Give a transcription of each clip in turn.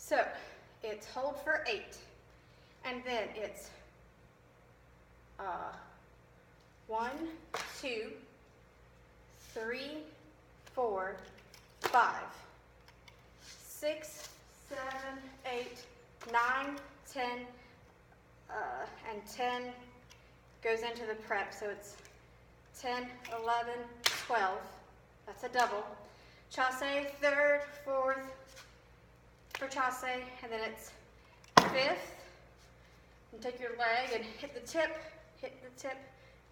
So it's hold for 8, and then it's 1, 2, 3, 4, 5, 6, 7, 8, 9, 10, and 10 goes into the prep, so it's 10, 11, 12. That's a double. Chasse, third, fourth for chasse, and then it's fifth. And take your leg and hit the tip.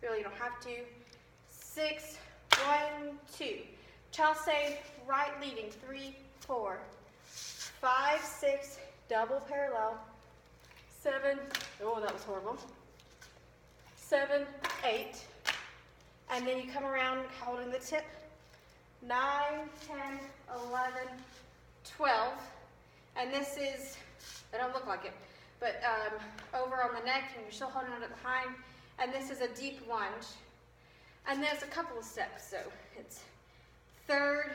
Really, you don't have to. 6, 1, 2. Chasse, right leading, 3, 4, 5, 6, double parallel. 7, oh, that was horrible. 7, 8, and then you come around holding the tip. 9, 10, 11, 12, and this is, they don't look like it, but over on the neck, and you're still holding it behind, and this is a deep lunge. And there's a couple of steps, so it's third,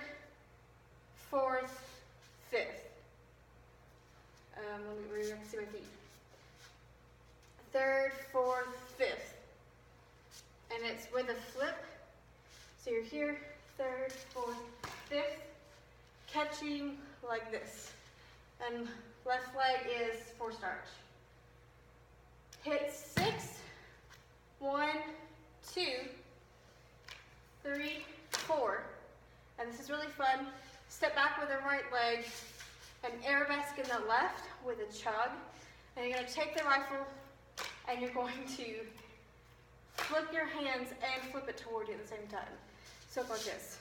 fourth, fifth. Let me see my feet. Third, fourth, fifth. And it's with a flip. So you're here, third, fourth, fifth, catching like this. And left leg is forced arch. Hit 6, 1, 2, 3, 4. And this is really fun. Step back with the right leg, and arabesque in the left with a chug. And you're going to take the rifle, and you're going to flip your hands and flip it toward you at the same time. So like this.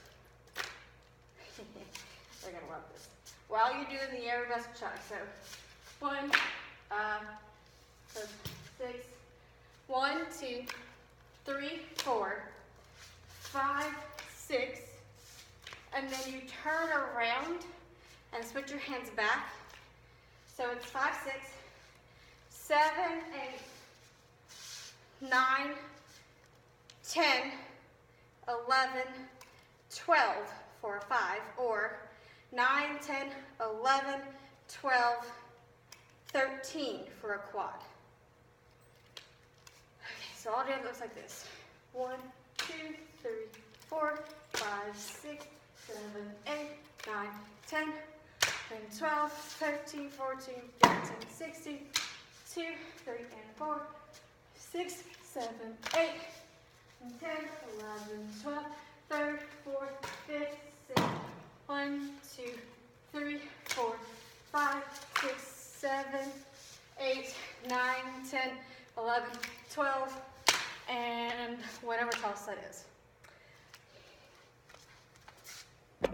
They're going to love this. While you're doing the arabesque chug. So 1, so 6, 1, 2, 3, 4, 5, 6, and then you turn around and switch your hands back. So it's 5, 6, 7, 8, 9, 10, 11, 12 for a 5, or 9, 10, 11, 12, 13 for a quad. Okay, so all together looks like this. 1, 2, 3, 4, 5, 6, 7, 8, 9, 10, 12, 13, 14, 15, 16, 2, 3, and 4, 6, 7, 8, 10, 11, 12, 3rd, 4th, 5th, 6th, 1, 2, 3, 4, 5, 6, 7, 8, 9, 10, 11, 12, and whatever toss that is.